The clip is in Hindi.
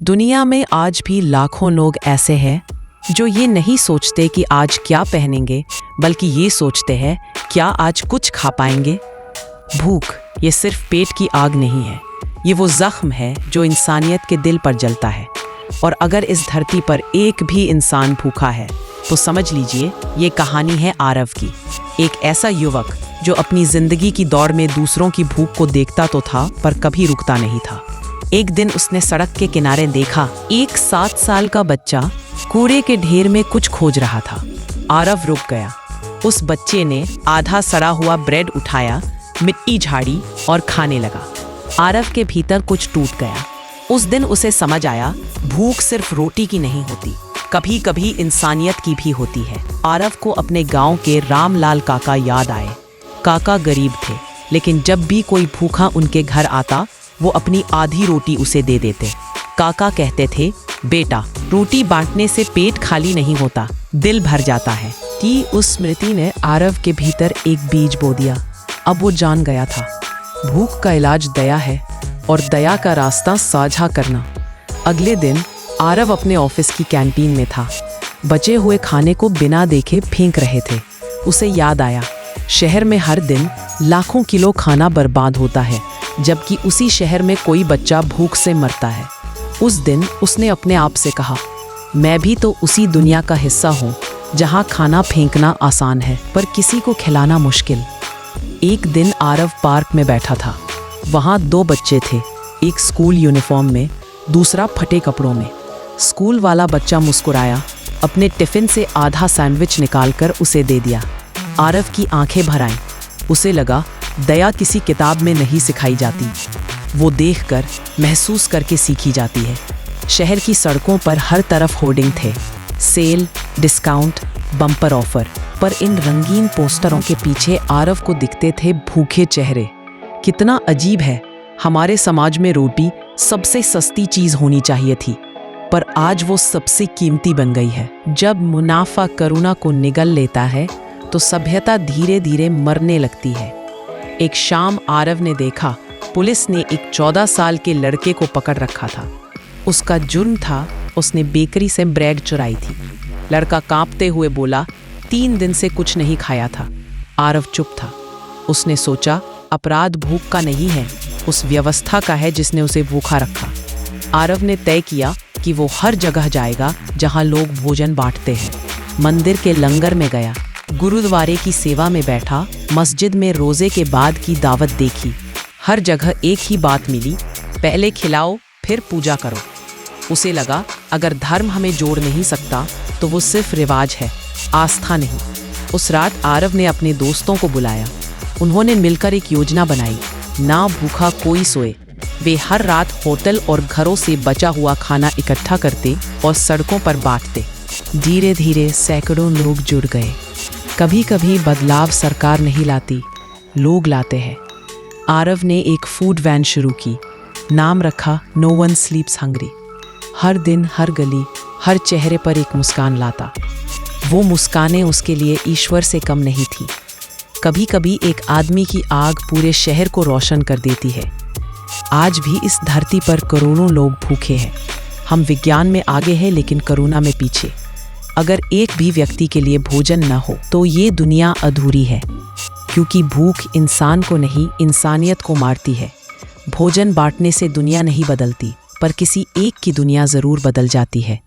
दुनिया में आज भी लाखों लोग ऐसे हैं जो ये नहीं सोचते कि आज क्या पहनेंगे, बल्कि ये सोचते हैं क्या आज कुछ खा पाएंगे। भूख ये सिर्फ पेट की आग नहीं है, ये वो जख्म है जो इंसानियत के दिल पर जलता है। और अगर इस धरती पर एक भी इंसान भूखा है तो समझ लीजिए ये कहानी है आरव की। एक ऐसा युवक जो अपनी जिंदगी की दौड़ में दूसरों की भूख को देखता तो था पर कभी रुकता नहीं था। एक दिन उसने सड़क के किनारे देखा एक 7 साल का बच्चा कूड़े के ढेर में कुछ खोज रहा था। आरव रुक गया। उस बच्चे ने आधा सड़ा हुआ ब्रेड उठाया, मिट्टी झाड़ी और खाने लगा। आरव के भीतर कुछ टूट गया। उस दिन उसे समझ आया भूख सिर्फ रोटी की नहीं होती, कभी कभी इंसानियत की भी होती है। आरव को अपने गांव के रामलाल काका याद आए। काका गरीब थे, लेकिन जब भी कोई भूखा उनके घर आता वो अपनी आधी रोटी उसे दे देते। काका कहते थे, बेटा रोटी बांटने से पेट खाली नहीं होता, दिल भर जाता है। कि उस स्मृति ने आरव के भीतर एक बीज बो दिया। अब वो जान गया था भूख का इलाज दया है और दया का रास्ता साझा करना। अगले दिन आरव अपने ऑफिस की कैंटीन में था। बचे हुए खाने को बिना देखे फेंक रहे थे। उसे याद आया शहर में हर दिन लाखों किलो खाना बर्बाद होता है, जबकि उसी शहर में कोई बच्चा भूख से मरता है। उस दिन उसने अपने आप से कहा, मैं भी तो उसी दुनिया का हिस्सा हूँ जहाँ खाना फेंकना आसान है पर किसी को खिलाना मुश्किल। एक दिन आरव पार्क में बैठा था। वहाँ 2 बच्चे थे, एक स्कूल यूनिफॉर्म में, दूसरा फटे कपड़ों में। स्कूल वाला बच्चा मुस्कुराया, अपने टिफिन से आधा सैंडविच निकालकर उसे दे दिया। आरव की आंखें भर आईं। उसे लगा दया किसी किताब में नहीं सिखाई जाती, वो देखकर महसूस करके सीखी जाती है। शहर की सड़कों पर हर तरफ होर्डिंग थे, सेल, डिस्काउंट, बम्पर ऑफर। पर इन रंगीन पोस्टरों के पीछे आरव को दिखते थे भूखे चेहरे। कितना अजीब है, हमारे समाज में रोटी सबसे सस्ती चीज होनी चाहिए थी, पर आज वो सबसे कीमती बन गई है। जब मुनाफा करुणा को निगल लेता है तो सभ्यता धीरे धीरे मरने लगती है। एक शाम आरव ने देखा पुलिस ने एक 14 साल के लड़के को पकड़ रखा था। उसका जुर्म था उसने बेकरी से ब्रेड चुराई थी। लड़का कांपते हुए बोला, 3 दिन से कुछ नहीं खाया था। आरव चुप था। उसने सोचा अपराध भूख का नहीं है, उस व्यवस्था का है जिसने उसे भूखा रखा। आरव ने तय किया कि वो हर जगह जाएगा जहां लोग भोजन बांटते हैं। मंदिर के लंगर में गया, गुरुद्वारे की सेवा में बैठा, मस्जिद में रोजे के बाद की दावत देखी। हर जगह एक ही बात मिली, पहले खिलाओ फिर पूजा करो। उसे लगा अगर धर्म हमें जोड़ नहीं सकता तो वो सिर्फ रिवाज है, आस्था नहीं। उस रात आरव ने अपने दोस्तों को बुलाया। उन्होंने मिलकर एक योजना बनाई, ना भूखा कोई सोए। वे हर रात होटल और घरों से बचा हुआ खाना इकट्ठा करते और सड़कों पर बांटते। धीरे धीरे सैकड़ों लोग जुड़ गए। कभी कभी बदलाव सरकार नहीं लाती, लोग लाते हैं। आरव ने एक फूड वैन शुरू की, नाम रखा नो वन स्लीप्स हंग्री। हर दिन हर गली हर चेहरे पर एक मुस्कान लाता। वो मुस्कानें उसके लिए ईश्वर से कम नहीं थी। कभी कभी एक आदमी की आग पूरे शहर को रोशन कर देती है। आज भी इस धरती पर करोड़ों लोग भूखे हैं। हम विज्ञान में आगे हैं लेकिन करुणा में पीछे। अगर एक भी व्यक्ति के लिए भोजन न हो तो ये दुनिया अधूरी है, क्योंकि भूख इंसान को नहीं इंसानियत को मारती है। भोजन बांटने से दुनिया नहीं बदलती, पर किसी एक की दुनिया ज़रूर बदल जाती है।